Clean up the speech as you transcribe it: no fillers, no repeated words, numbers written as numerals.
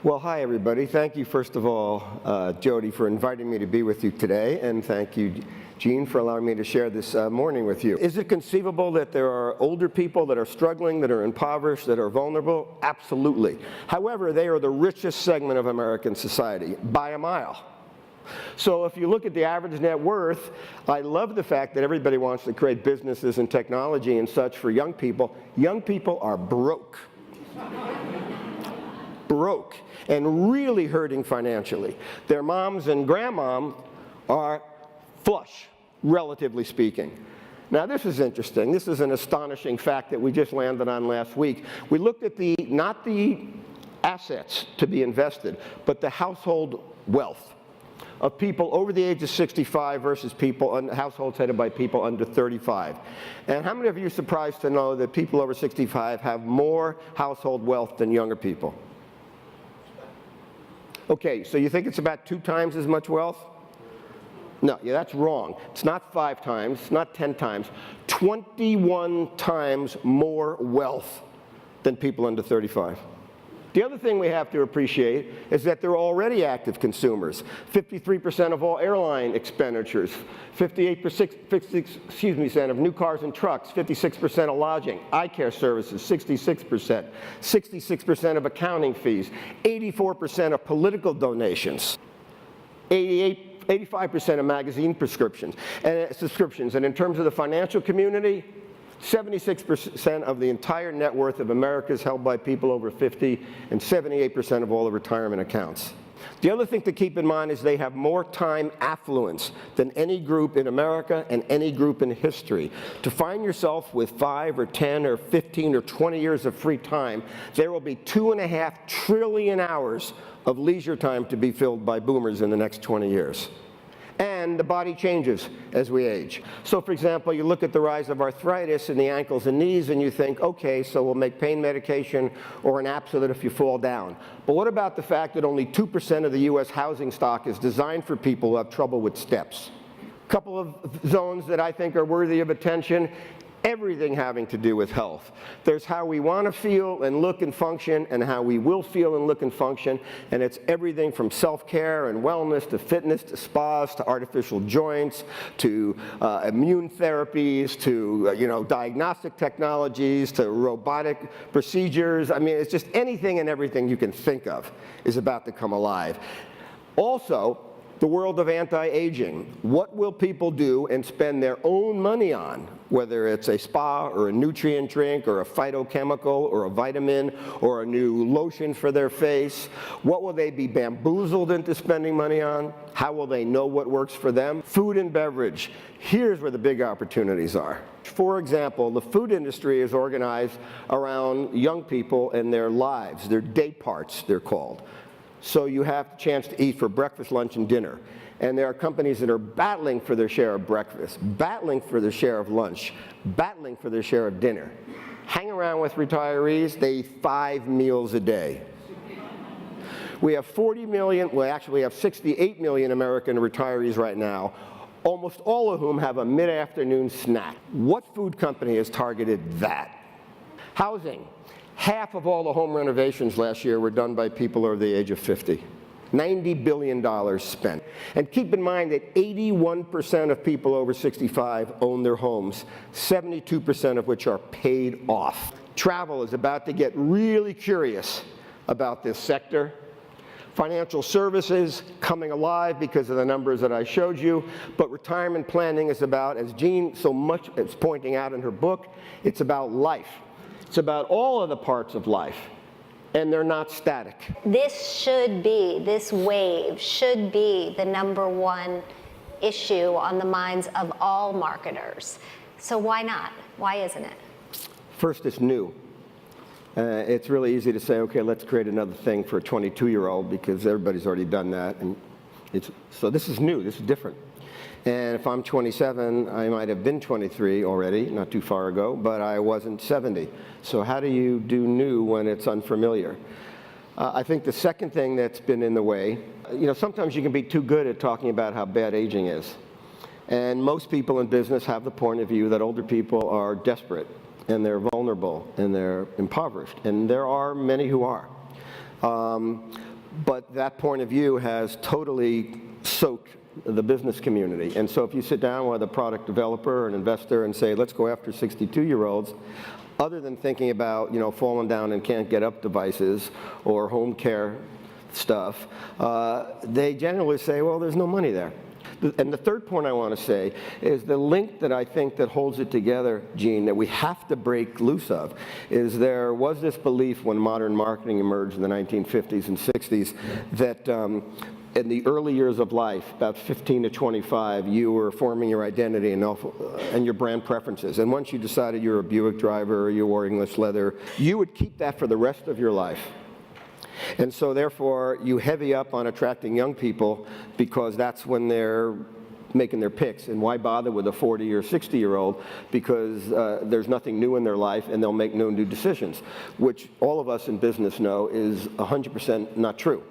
Well, hi, everybody. Thank you, first of all, Jody, for inviting me to be with you today, and thank you, Gene, for allowing me to share this morning with you. Is it conceivable that there are older people that are struggling, that are impoverished, that are vulnerable? Absolutely. However, they are the richest segment of American society by a mile. So if you look at the average net worth, I love the fact that everybody wants to create businesses and technology and such for young people. Young people are broke. Broke and really hurting financially. Their moms and grandmom are flush, relatively speaking. Now this is interesting. This is an astonishing fact that we just landed on last week. We looked at not the assets to be invested, but the household wealth of people over the age of 65 versus households headed by people under 35. And how many of you are surprised to know that people over 65 have more household wealth than younger people? Okay, so you think it's about 2 times as much wealth? No, yeah, that's wrong. It's not 5 times, it's not 10 times, 21 times more wealth than people under 35. The other thing we have to appreciate is that they're already active consumers. 53% of all airline expenditures, 58% of new cars and trucks, 56% of lodging, eye care services, 66%, 66% of accounting fees, 84% of political donations, 85% of magazine subscriptions. And in terms of the financial community, 76% of the entire net worth of America is held by people over 50, and 78% of all the retirement accounts. The other thing to keep in mind is they have more time affluence than any group in America and any group in history. To find yourself with 5 or 10 or 15 or 20 years of free time, there will be 2.5 trillion hours of leisure time to be filled by boomers in the next 20 years. And the body changes as we age. So for example, you look at the rise of arthritis in the ankles and knees and you think, okay, so we'll make pain medication or an app so that if you fall down. But what about the fact that only 2% of the US housing stock is designed for people who have trouble with steps? A couple of zones that I think are worthy of attention. Everything having to do with health. There's how we want to feel and look and function and how we will feel and look and function, and it's everything from self-care and wellness to fitness to spas to artificial joints to immune therapies to diagnostic technologies to robotic procedures. I mean, it's just anything and everything you can think of is about to come alive. Also, the world of anti-aging. What will people do and spend their own money on, whether it's a spa or a nutrient drink or a phytochemical or a vitamin or a new lotion for their face? What will they be bamboozled into spending money on? How will they know what works for them? Food and beverage. Here's where the big opportunities are. For example, the food industry is organized around young people and their lives. Their day parts, they're called. So you have a chance to eat for breakfast, lunch, and dinner. And there are companies that are battling for their share of breakfast, battling for their share of lunch, battling for their share of dinner. Hang around with retirees, they eat 5 meals a day. We have 40 million, well actually we have 68 million American retirees right now, almost all of whom have a mid-afternoon snack. What food company has targeted that? Housing. Half of all the home renovations last year were done by people over the age of 50. $90 billion spent. And keep in mind that 81% of people over 65 own their homes, 72% of which are paid off. Travel is about to get really curious about this sector. Financial services coming alive because of the numbers that I showed you, but retirement planning is about, as Jean so much is pointing out in her book, it's about life. It's about all of the parts of life, and they're not static. This wave should be the #1 issue on the minds of all marketers. So why not? Why isn't it? First, it's new. It's really easy to say, okay, let's create another thing for a 22-year-old because everybody's already done that. And so this is new, this is different. And if I'm 27, I might have been 23 already, not too far ago, but I wasn't 70. So how do you do new when it's unfamiliar? I think the second thing that's been in the way, sometimes you can be too good at talking about how bad aging is. And most people in business have the point of view that older people are desperate, and they're vulnerable, and they're impoverished. And there are many who are. But that point of view has totally soaked the business community. And so if you sit down with a product developer or an investor and say, let's go after 62-year-olds, other than thinking about, falling down and can't get up devices or home care stuff, they generally say, well, there's no money there. And the third point I want to say is the link that I think that holds it together, Gene, that we have to break loose of, is there was this belief when modern marketing emerged in the 1950s and 60s that in the early years of life, about 15 to 25, you were forming your identity and your brand preferences. And once you decided you were a Buick driver or you wore English leather, you would keep that for the rest of your life. And so therefore, you heavy up on attracting young people because that's when they're making their picks. And why bother with a 40 or 60-year-old? Because there's nothing new in their life and they'll make no new decisions, which all of us in business know is 100% not true.